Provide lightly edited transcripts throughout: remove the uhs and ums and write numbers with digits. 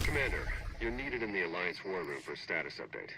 Commander, you're needed in the Alliance War Room for a status update.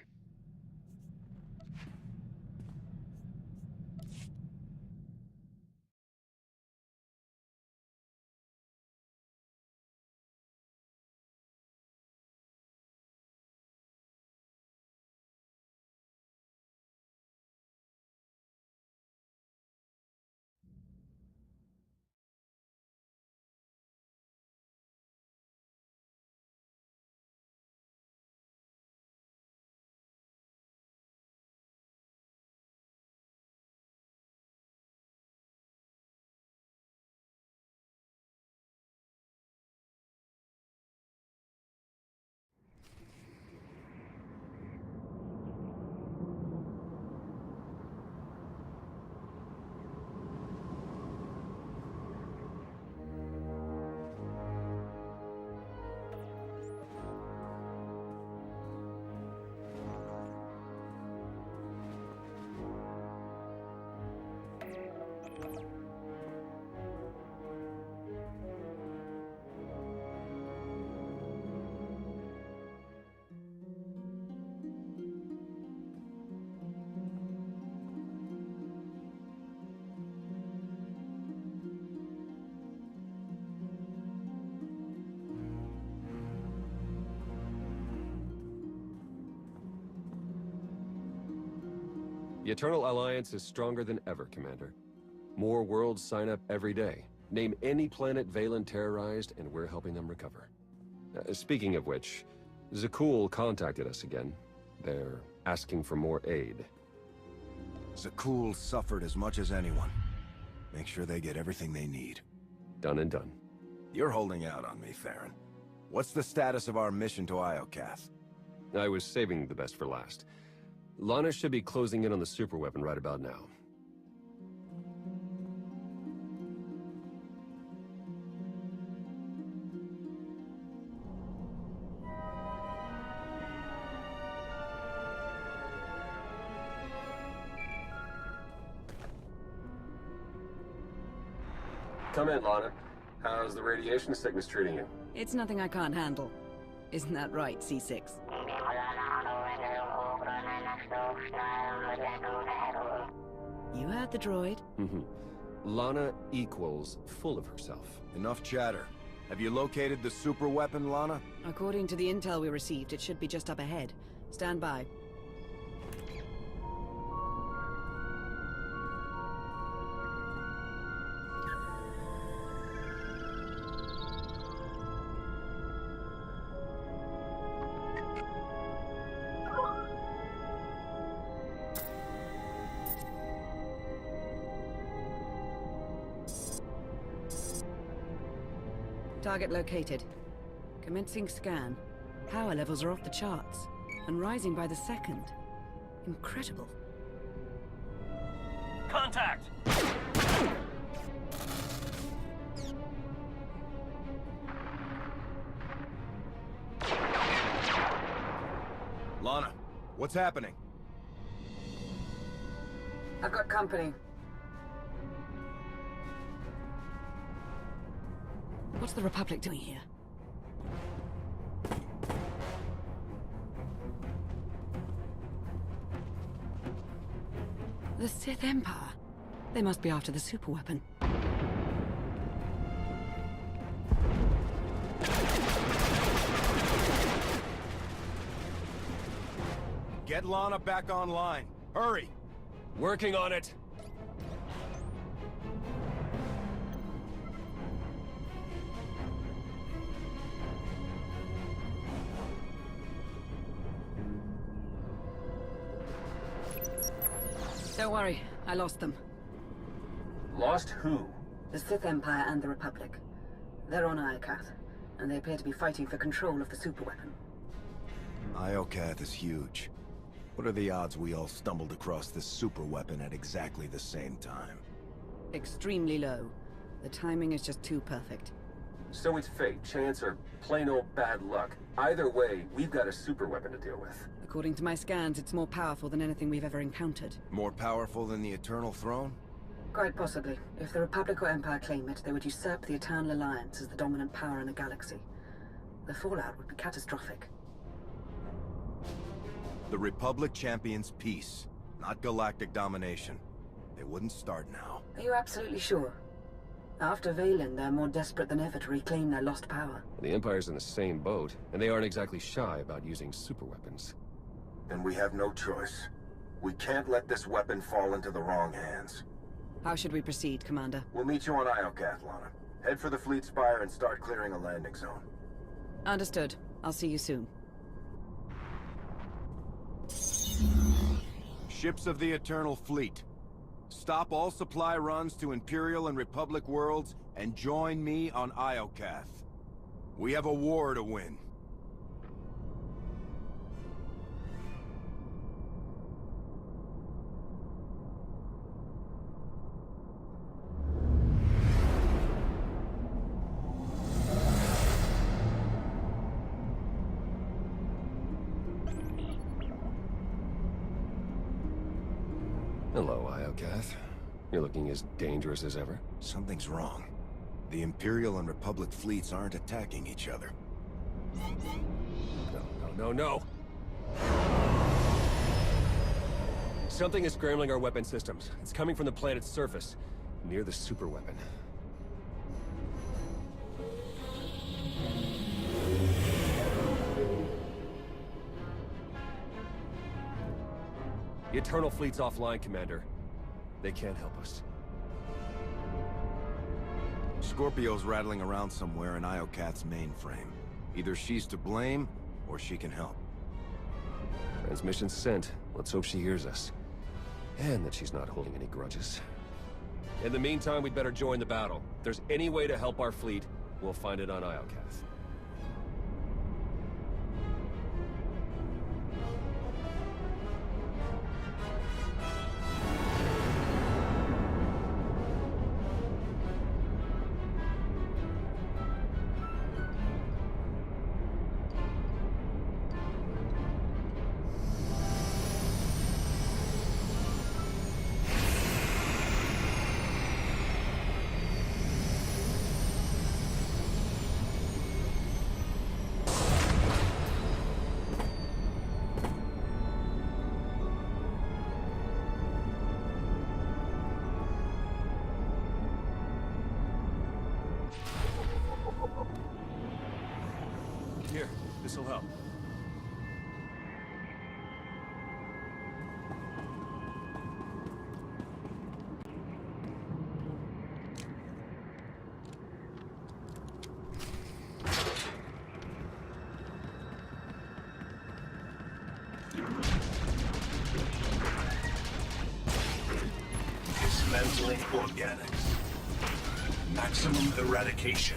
The Eternal Alliance is stronger than ever, Commander. More worlds sign up every day. Name any planet Valen terrorized, and we're helping them recover. Speaking of which, Zakul contacted us again. They're asking for more aid. Zakul suffered as much as anyone. Make sure they get everything they need. Done and done. You're holding out on me, Theron. What's the status of our mission to Iokath? I was saving the best for last. Lana should be closing in on the superweapon right about now. Come in, Lana. How's the radiation sickness treating you? It's nothing I can't handle. Isn't that right, C6? You heard the droid. Lana equals full of herself. Enough chatter. Have you located the super weapon, Lana? According to the intel we received, it should be just up ahead. Stand by. Target located. Commencing scan. Power levels are off the charts, and rising by the second. Incredible. Contact! Lana, what's happening? I've got company. What's the Republic doing here? The Sith Empire? They must be after the superweapon. Get Lana back online. Hurry! Working on it! Don't worry, I lost them. Lost who? The Sith Empire and the Republic. They're on Iokath, and they appear to be fighting for control of the superweapon. Iokath is huge. What are the odds we all stumbled across this super weapon at exactly the same time? Extremely low. The timing is just too perfect. So it's fate, chance, or plain old bad luck. Either way, we've got a superweapon to deal with. According to my scans, it's more powerful than anything we've ever encountered. More powerful than the Eternal Throne? Quite possibly. If the Republic or Empire claim it, they would usurp the Eternal Alliance as the dominant power in the galaxy. The fallout would be catastrophic. The Republic champions peace, not galactic domination. They wouldn't start now. Are you absolutely sure? After Valen, they're more desperate than ever to reclaim their lost power. The Empire's in the same boat, and they aren't exactly shy about using superweapons. Then we have no choice. We can't let this weapon fall into the wrong hands. How should we proceed, Commander? We'll meet you on Iokath, Lana. Head for the fleet spire and start clearing a landing zone. Understood. I'll see you soon. Ships of the Eternal Fleet. Stop all supply runs to Imperial and Republic worlds and join me on Iokath. We have a war to win. Hello, Iokath. You're looking as dangerous as ever. Something's wrong. The Imperial and Republic fleets aren't attacking each other. No. Something is scrambling our weapon systems. It's coming from the planet's surface, near the superweapon. The Eternal Fleet's offline, Commander. They can't help us. Scorpio's rattling around somewhere in Iokath's mainframe. Either she's to blame, or she can help. Transmission sent. Let's hope she hears us. And that she's not holding any grudges. In the meantime, we'd better join the battle. If there's any way to help our fleet, we'll find it on Iokath. Here, this'll help. Dismantling organics. Maximum eradication.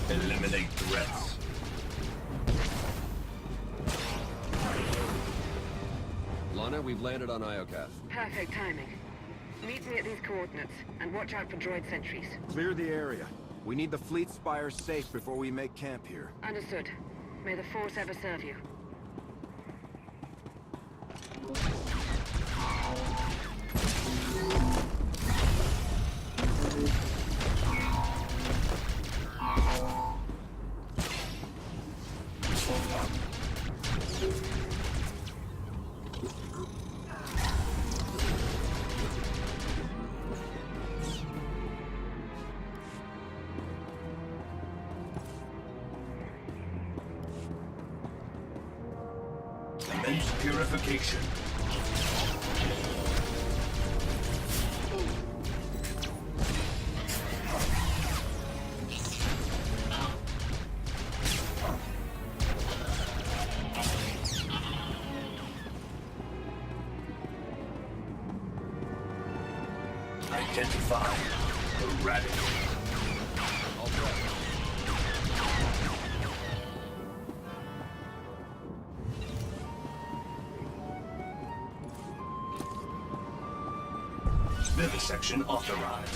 Eliminate threats. Lana, we've landed on Iokath. Perfect timing. Meet me at these coordinates, and watch out for droid sentries. Clear the area. We need the fleet spire safe before we make camp here. Understood. May the Force ever serve you. Immense purification. Identify. Eradicate. All set. Vivisection authorized.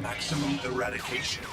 Maximum eradication.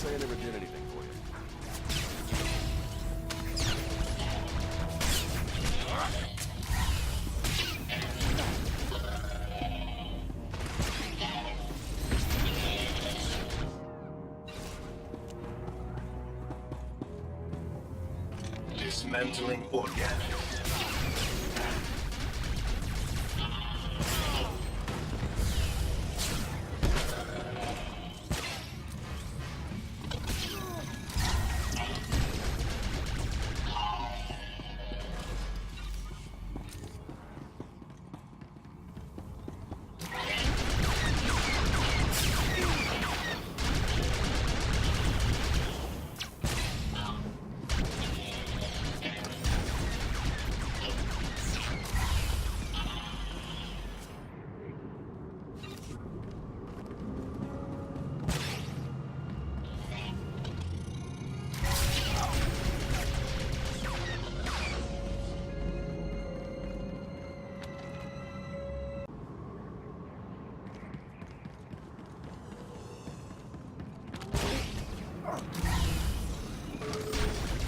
I never did anything for you. Dismantling organics.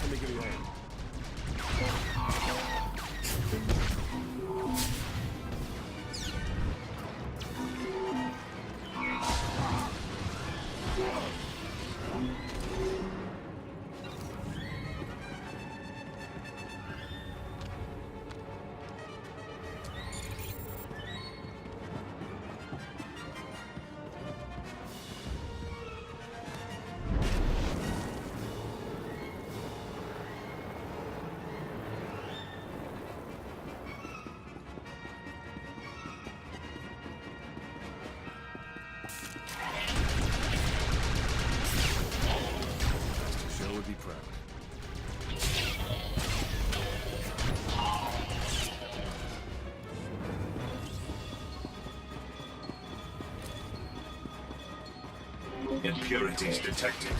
Let me give you a hand. Joe would be proud. Impurities detected.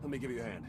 Let me give you a hand.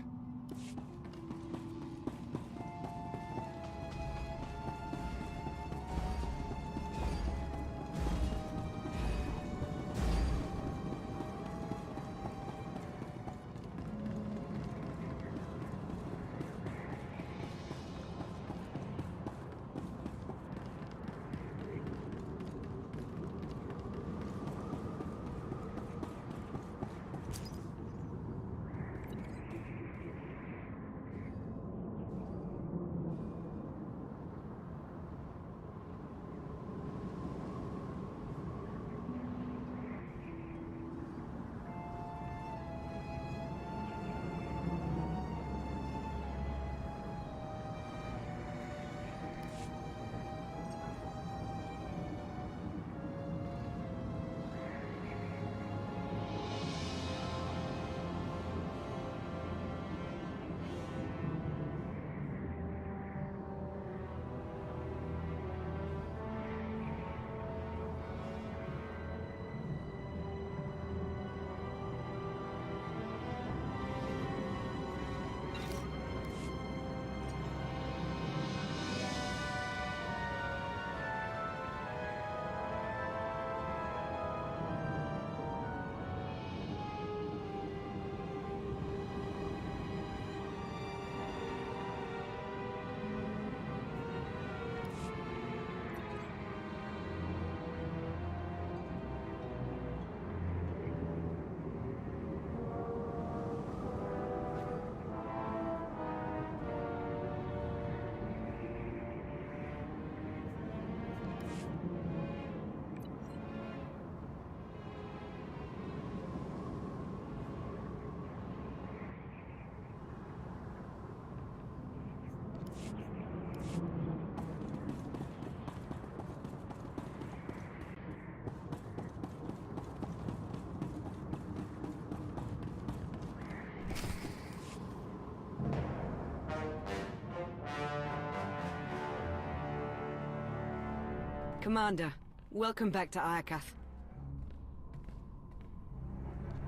Commander, welcome back to Iokath.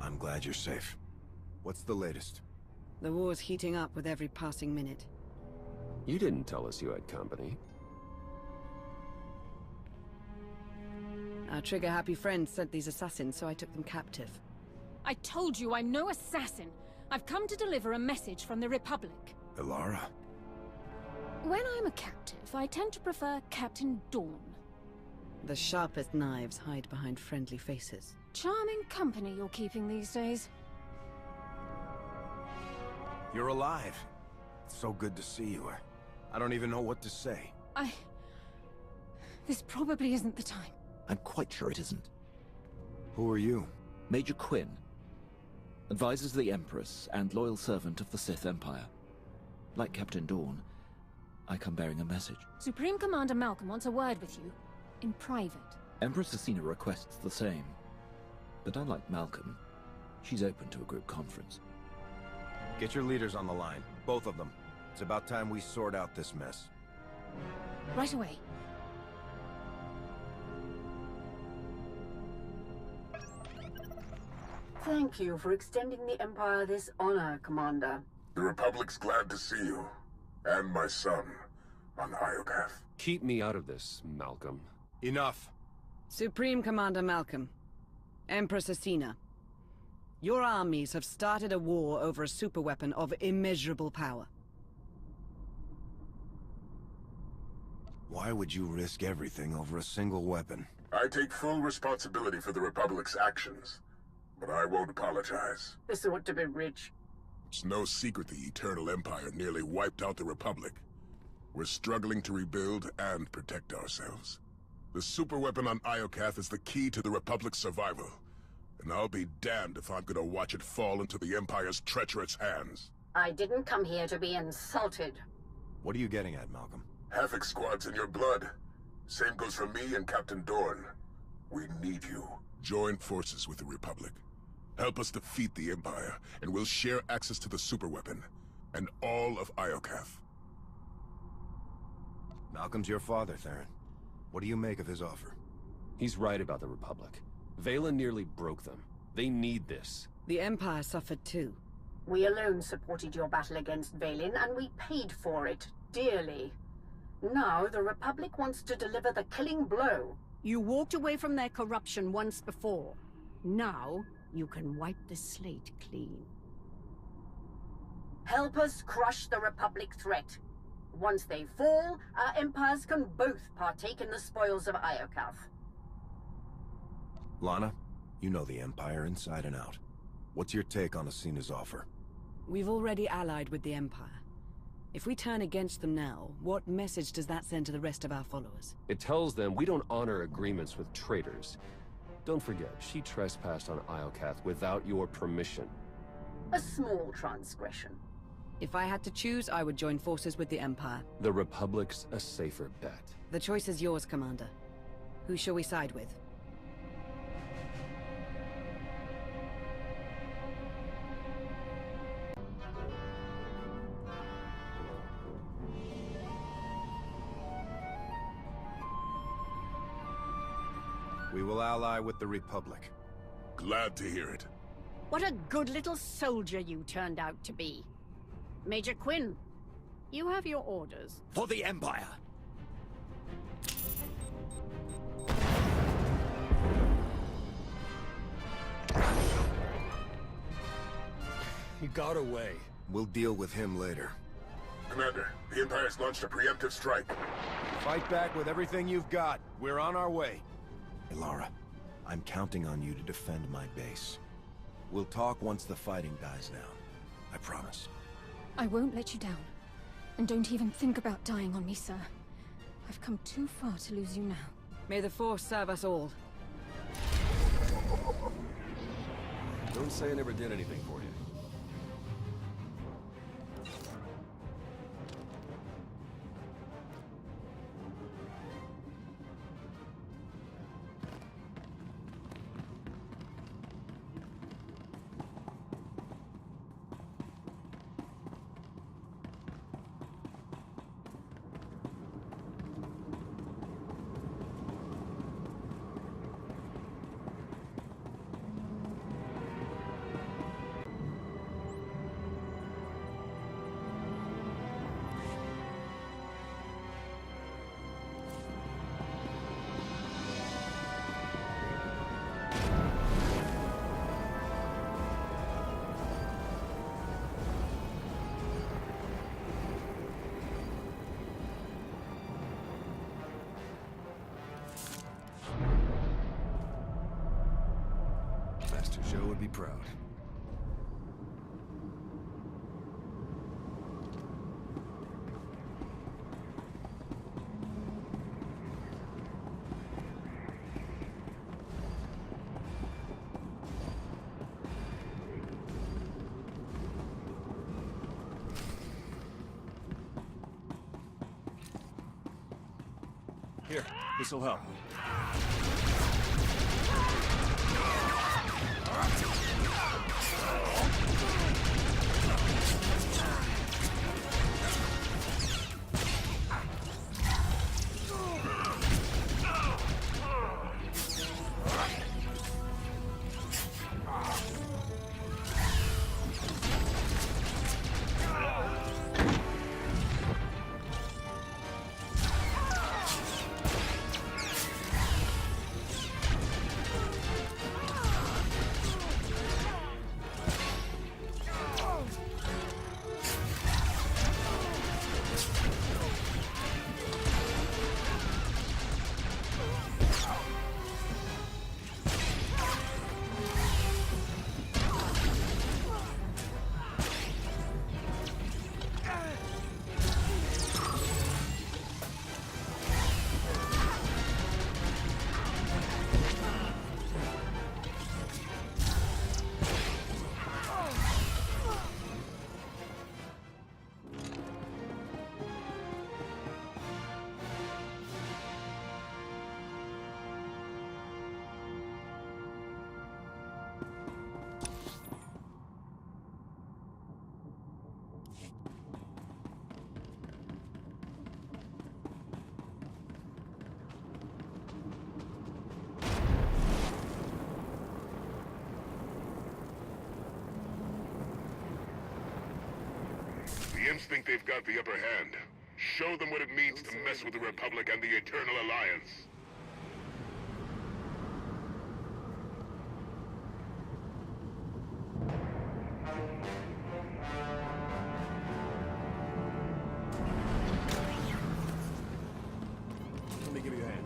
I'm glad you're safe. What's the latest? The war's heating up with every passing minute. You didn't tell us you had company. Our trigger-happy friends sent these assassins, so I took them captive. I told you I'm no assassin. I've come to deliver a message from the Republic. Ilara? When I'm a captive, I tend to prefer Captain Dawn. The sharpest knives hide behind friendly faces. Charming company you're keeping these days. You're alive. It's so good to see you. I don't even know what to say. This probably isn't the time. I'm quite sure it isn't. Who are you? Major Quinn. Advisor to the Empress and loyal servant of the Sith Empire. Like Captain Dawn, I come bearing a message. Supreme Commander Malcolm wants a word with you. In private. Empress Asina requests the same. But unlike Malcolm, she's open to a group conference. Get your leaders on the line. Both of them. It's about time we sort out this mess. Right away. Thank you for extending the Empire this honor, Commander. The Republic's glad to see you. And my son, on Iokath. Keep me out of this, Malcolm. Enough. Supreme Commander Malcolm, Empress Asina, your armies have started a war over a superweapon of immeasurable power. Why would you risk everything over a single weapon? I take full responsibility for the Republic's actions, but I won't apologize. This ought to be rich. It's no secret the Eternal Empire nearly wiped out the Republic. We're struggling to rebuild and protect ourselves. The superweapon on Iokath is the key to the Republic's survival, and I'll be damned if I'm gonna watch it fall into the Empire's treacherous hands. I didn't come here to be insulted. What are you getting at, Malcolm? Havoc squad's in your blood. Same goes for me and Captain Dorn. We need you. Join forces with the Republic. Help us defeat the Empire, and we'll share access to the superweapon, and all of Iokath. Malcolm's your father, Theron. What do you make of his offer? He's right about the Republic. Valen nearly broke them. They need this. The Empire suffered too. We alone supported your battle against Valen, and we paid for it dearly. Now the Republic wants to deliver the killing blow. You walked away from their corruption once before. Now, you can wipe the slate clean. Help us crush the Republic threat. Once they fall, our empires can both partake in the spoils of Iokath. Lana, you know the Empire inside and out. What's your take on Asina's offer? We've already allied with the Empire. If we turn against them now, what message does that send to the rest of our followers? It tells them we don't honor agreements with traitors. Don't forget, she trespassed on Iokath without your permission. A small transgression. If I had to choose, I would join forces with the Empire. The Republic's a safer bet. The choice is yours, Commander. Who shall we side with? We will ally with the Republic. Glad to hear it. What a good little soldier you turned out to be. Major Quinn, you have your orders. For the Empire! He got away. We'll deal with him later. Commander, the Empire's launched a preemptive strike. Fight back with everything you've got. We're on our way. Ilara, I'm counting on you to defend my base. We'll talk once the fighting dies down. I promise. I won't let you down. And don't even think about dying on me, sir. I've come too far to lose you now. May the Force serve us all. Don't say I never did anything for you. Master Joe would be proud. Here, this'll help. Humans think they've got the upper hand. Show them what it means to mess with the Republic and the Eternal Alliance. Let me give you a hand.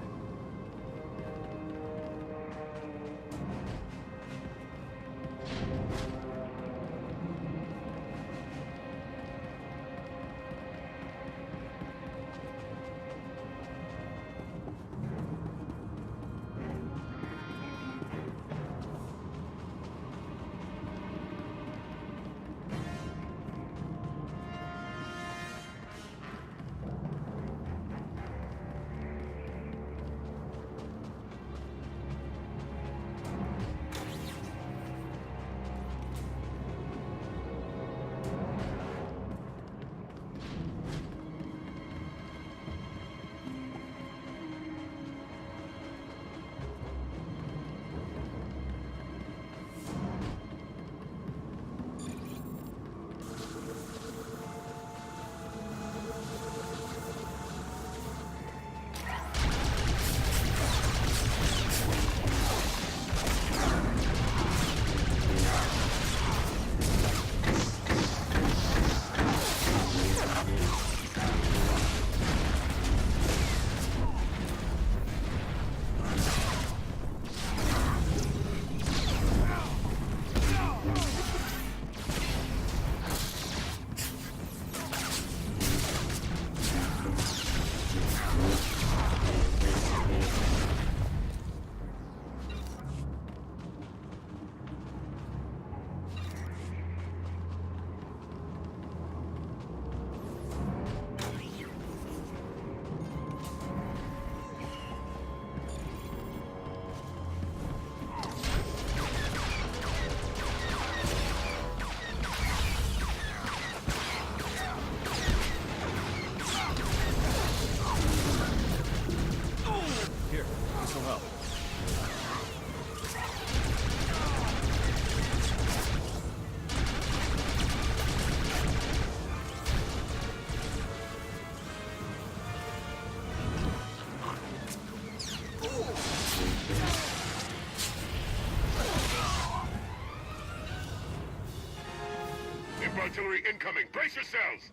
Artillery incoming! Brace yourselves!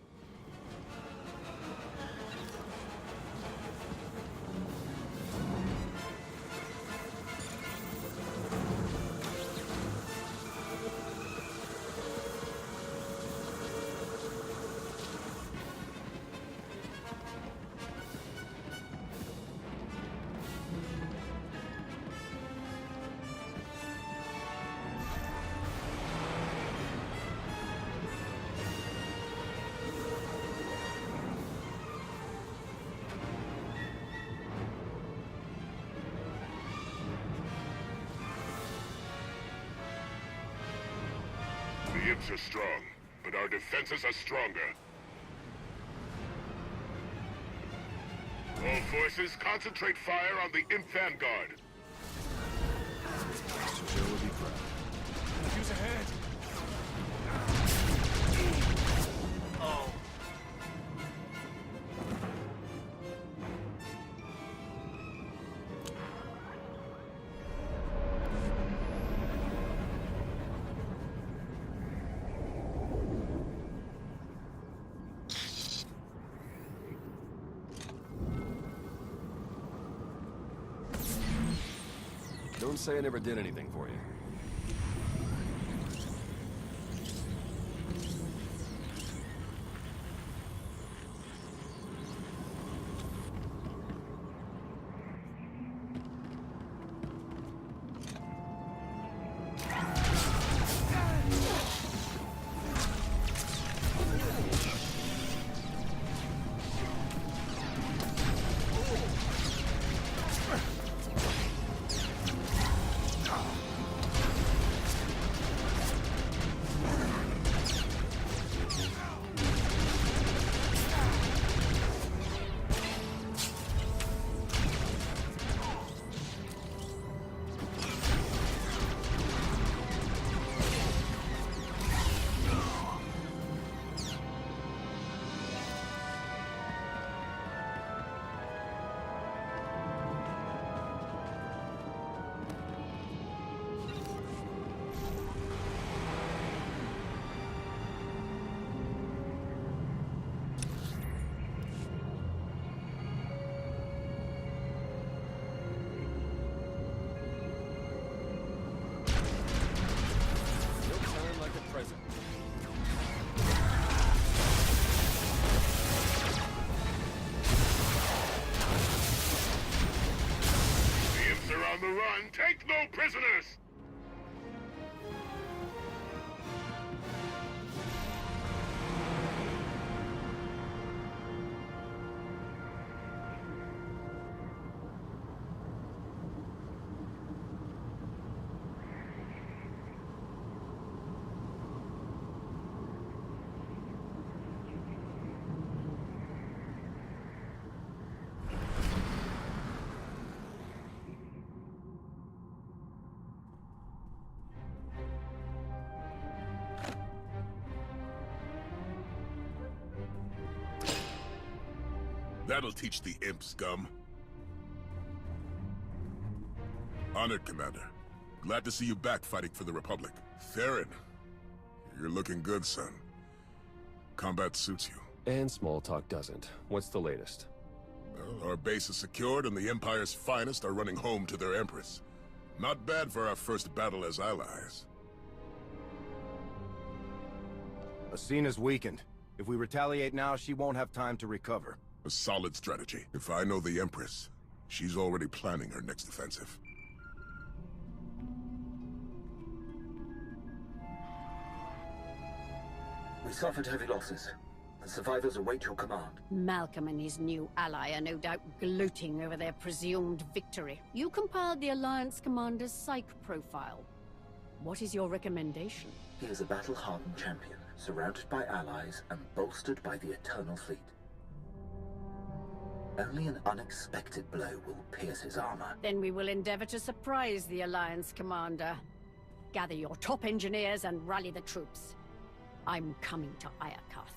The imps are strong, but our defenses are stronger. All forces, concentrate fire on the imp vanguard. Joe would be proud. Use a hand. Oh. Don't say I never did anything for you. And take no prisoners! That'll teach the imp scum. Honored, Commander. Glad to see you back fighting for the Republic. Theron, you're looking good, son. Combat suits you. And small talk doesn't. What's the latest? Well, our base is secured and the Empire's finest are running home to their Empress. Not bad for our first battle as allies. Asina's weakened. If we retaliate now, she won't have time to recover. A solid strategy. If I know the Empress, she's already planning her next offensive. We suffered heavy losses. The survivors await your command. Malcolm and his new ally are no doubt gloating over their presumed victory. You compiled the Alliance commander's psych profile. What is your recommendation? He is a battle-hardened champion, surrounded by allies and bolstered by the Eternal Fleet. Only an unexpected blow will pierce his armor. Then we will endeavor to surprise the Alliance commander. Gather your top engineers and rally the troops. I'm coming to Iokath.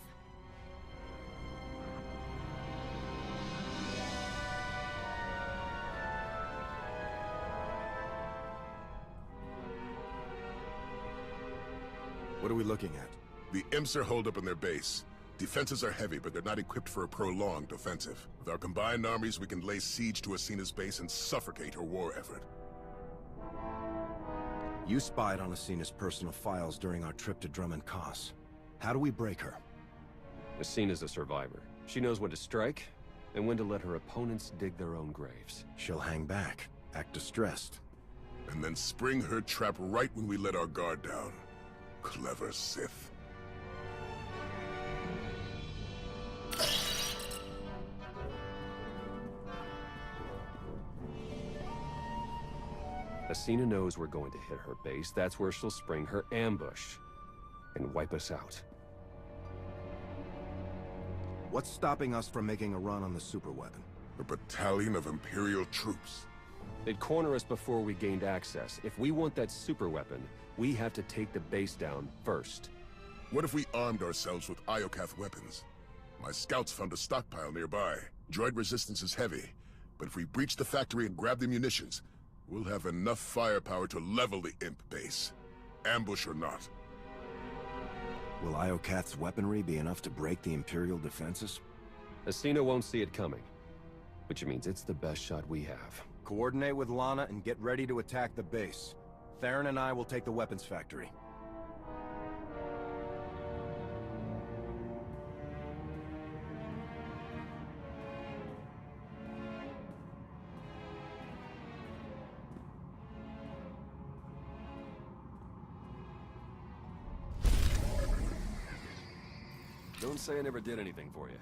What are we looking at? The imps are holed up in their base. Defenses are heavy, but they're not equipped for a prolonged offensive. With our combined armies, we can lay siege to Asina's base and suffocate her war effort. You spied on Asina's personal files during our trip to Drummond Koss. How do we break her? Asina's a survivor. She knows when to strike, and when to let her opponents dig their own graves. She'll hang back, act distressed. And then spring her trap right when we let our guard down. Clever Sith. Asina knows we're going to hit her base. That's where she'll spring her ambush and wipe us out. What's stopping us from making a run on the superweapon? A battalion of Imperial troops. They'd corner us before we gained access. If we want that superweapon, we have to take the base down first. What if we armed ourselves with Iokath weapons? My scouts found a stockpile nearby. Droid resistance is heavy, but if we breach the factory and grab the munitions, we'll have enough firepower to level the imp base. Ambush or not. Will Iokath's weaponry be enough to break the Imperial defenses? Asina won't see it coming, which means it's the best shot we have. Coordinate with Lana and get ready to attack the base. Theron and I will take the weapons factory. Don't say I never did anything for you.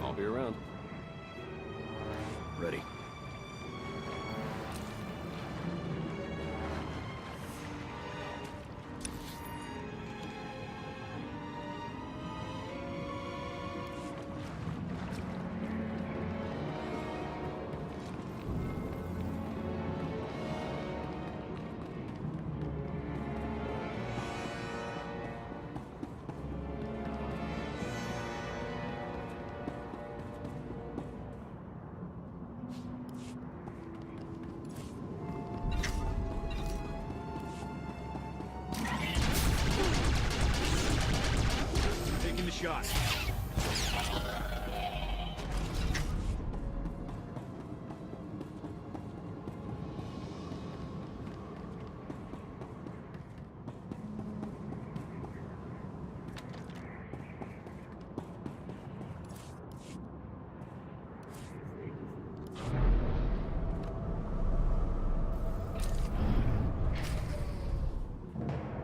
I'll be around. Ready. Taking the shot.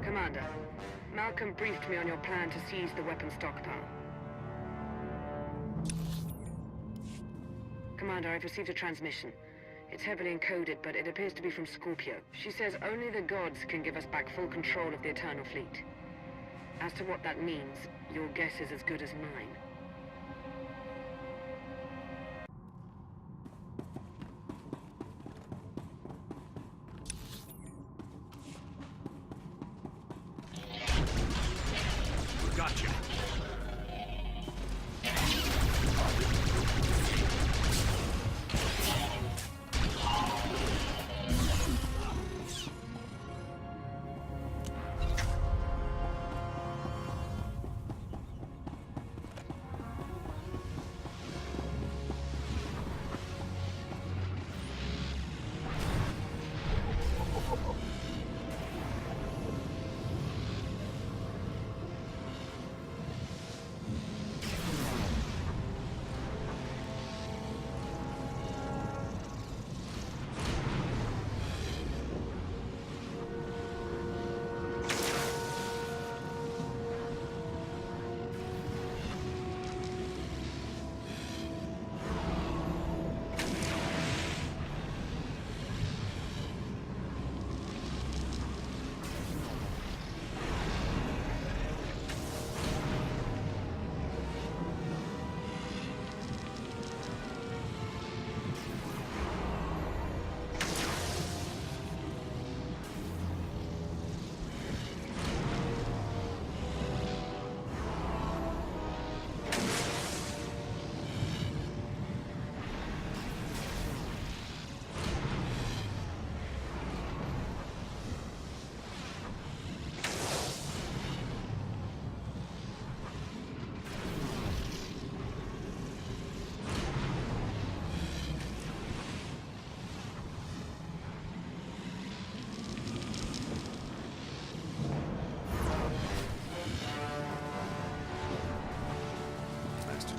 Commander, Malcolm briefed me on your plan to seize the weapon stockpile. Commander, I've received a transmission. It's heavily encoded, but it appears to be from Scorpio. She says only the gods can give us back full control of the Eternal Fleet. As to what that means, your guess is as good as mine. Gotcha.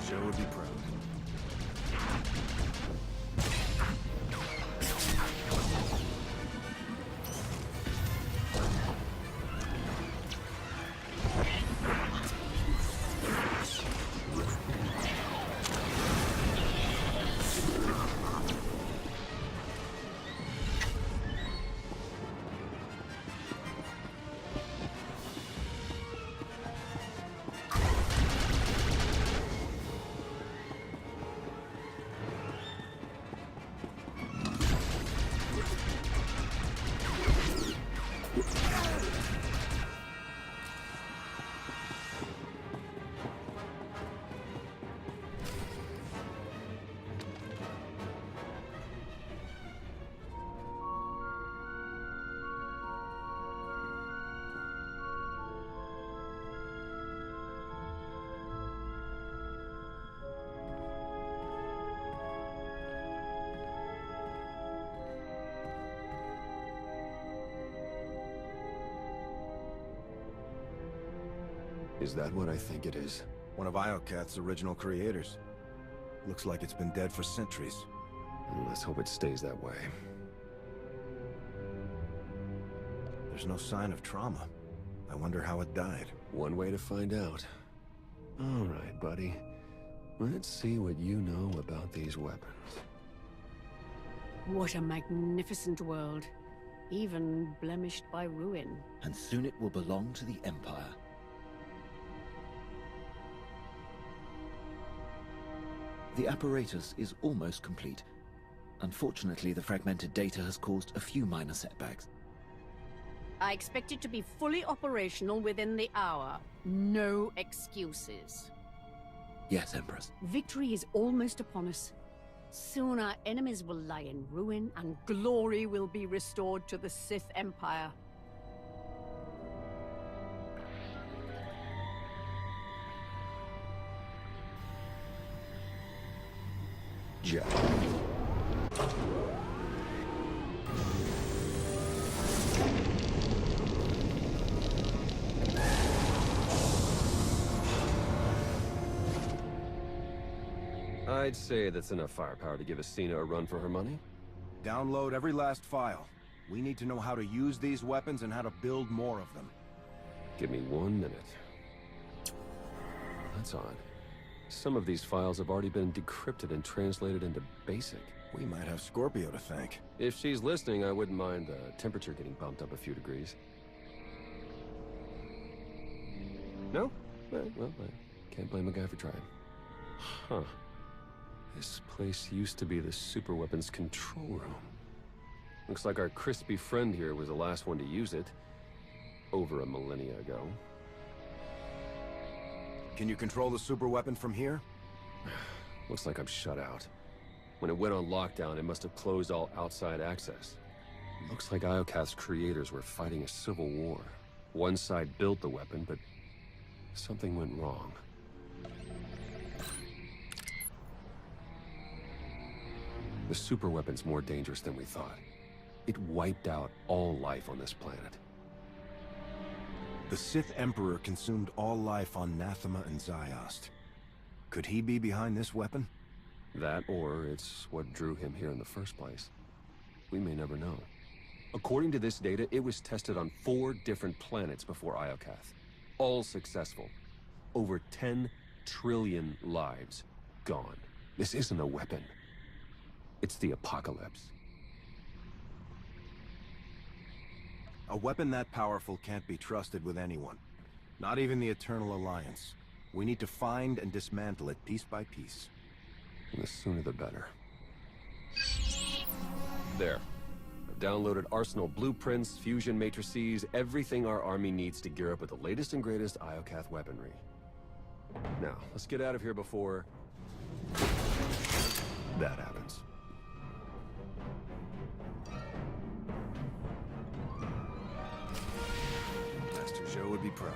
Joe would be proud. Is that what I think it is? One of Iokath's original creators. Looks like it's been dead for centuries. Let's hope it stays that way. There's no sign of trauma. I wonder how it died. One way to find out. All right, buddy. Let's see what you know about these weapons. What a magnificent world. Even blemished by ruin. And soon it will belong to the Empire. The apparatus is almost complete. Unfortunately, the fragmented data has caused a few minor setbacks. I expect it to be fully operational within the hour. No excuses. Yes, Empress. Victory is almost upon us. Soon our enemies will lie in ruin, and glory will be restored to the Sith Empire. Jack. I'd say that's enough firepower to give Asina a run for her money. Download every last file. We need to know how to use these weapons and how to build more of them. Give me 1 minute. That's odd. Some of these files have already been decrypted and translated into BASIC. We might have Scorpio to thank. If she's listening, I wouldn't mind the temperature getting bumped up a few degrees. No? Well, I can't blame a guy for trying. Huh. This place used to be the superweapons control room. Looks like our crispy friend here was the last one to use it. Over a millennia ago. Can you control the superweapon from here? Looks like I'm shut out. When it went on lockdown, it must have closed all outside access. Looks like Iokath's creators were fighting a civil war. One side built the weapon, but something went wrong. The superweapon's more dangerous than we thought. It wiped out all life on this planet. The Sith Emperor consumed all life on Nathema and Ziost. Could he be behind this weapon? That, or it's what drew him here in the first place. We may never know. According to this data, it was tested on 4 different planets before Iokath. All successful. Over 10 trillion lives gone. This isn't a weapon. It's the apocalypse. A weapon that powerful can't be trusted with anyone. Not even the Eternal Alliance. We need to find and dismantle it piece by piece. And the sooner the better. There. I've downloaded Arsenal blueprints, fusion matrices, everything our army needs to gear up with the latest and greatest Iokath weaponry. Now, let's get out of here before that happens. Master Zhou would be proud.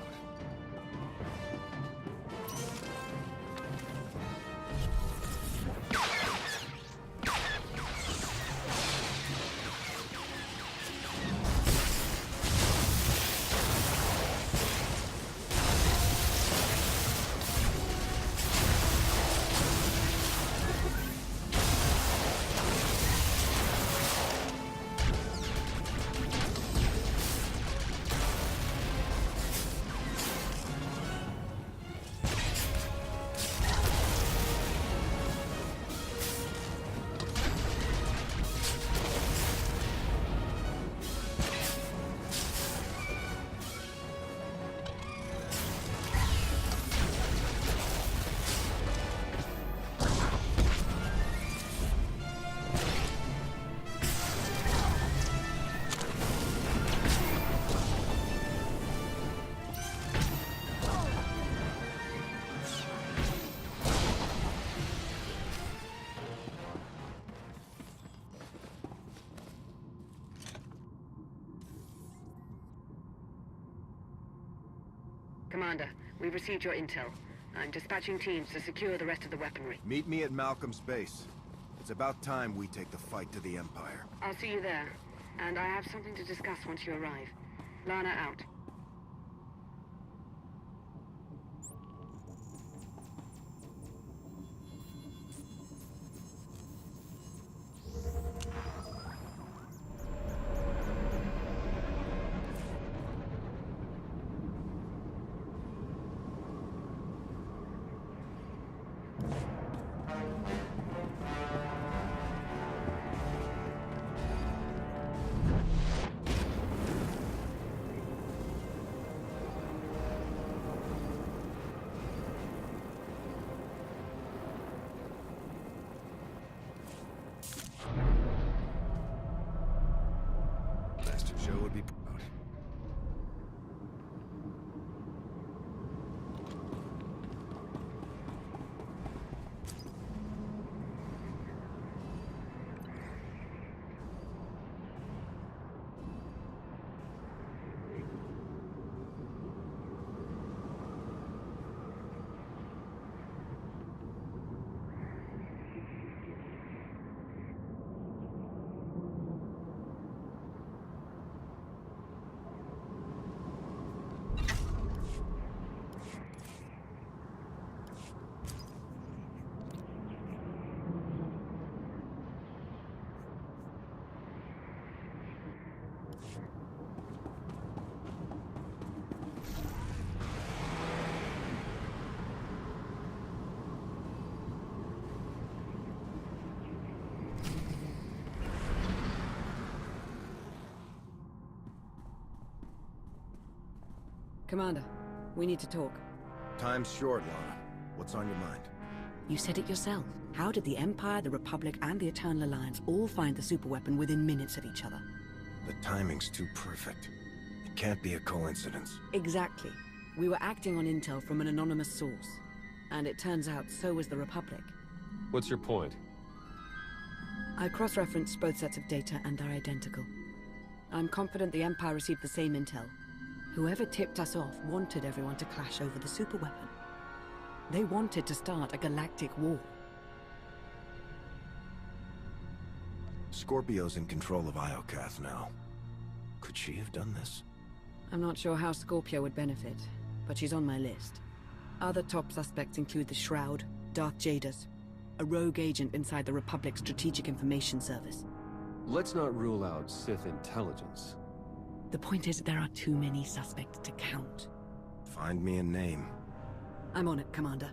Commander, we've received your intel. I'm dispatching teams to secure the rest of the weaponry. Meet me at Malcolm's base. It's about time we take the fight to the Empire. I'll see you there. And I have something to discuss once you arrive. Lana out. Commander, we need to talk. Time's short, Lara. What's on your mind? You said it yourself. How did the Empire, the Republic, and the Eternal Alliance all find the superweapon within minutes of each other? The timing's too perfect. It can't be a coincidence. Exactly. We were acting on intel from an anonymous source. And it turns out so was the Republic. What's your point? I cross-referenced both sets of data and they're identical. I'm confident the Empire received the same intel. Whoever tipped us off wanted everyone to clash over the superweapon. They wanted to start a galactic war. Scorpio's in control of Iokath now. Could she have done this? I'm not sure how Scorpio would benefit, but she's on my list. Other top suspects include the Shroud, Darth Jaders, a rogue agent inside the Republic's Strategic Information Service. Let's not rule out Sith intelligence. The point is, there are too many suspects to count. Find me a name. I'm on it, Commander.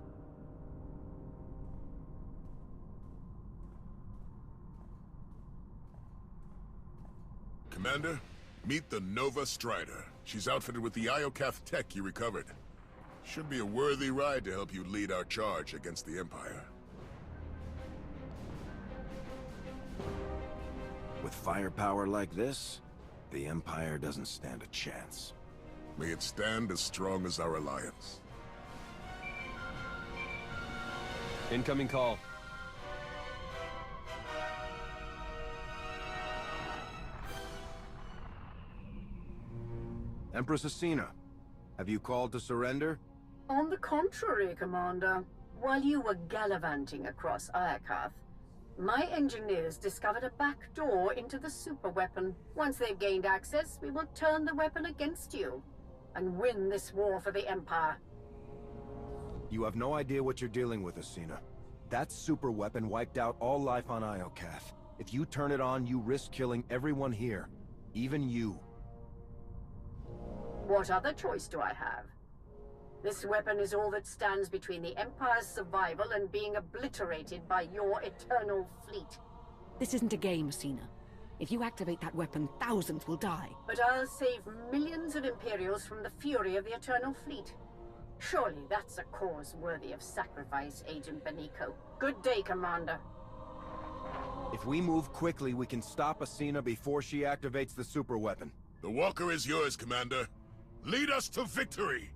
Commander, meet the Nova Strider. She's outfitted with the Iokath tech you recovered. Should be a worthy ride to help you lead our charge against the Empire. With firepower like this, the Empire doesn't stand a chance. May it stand as strong as our alliance. Incoming call. Empress Asina, have you called to surrender? On the contrary, Commander. While you were gallivanting across Iokath, my engineers discovered a back door into the superweapon. Once they've gained access, we will turn the weapon against you and win this war for the Empire. You have no idea what you're dealing with, Asina. That superweapon wiped out all life on Iokath. If you turn it on, you risk killing everyone here. Even you. What other choice do I have? This weapon is all that stands between the Empire's survival and being obliterated by your eternal fleet. This isn't a game, Asina. If you activate that weapon, thousands will die. But I'll save millions of Imperials from the fury of the Eternal Fleet. Surely that's a cause worthy of sacrifice, Agent Beniko. Good day, Commander. If we move quickly, we can stop Asina before she activates the superweapon. The Walker is yours, Commander. Lead us to victory!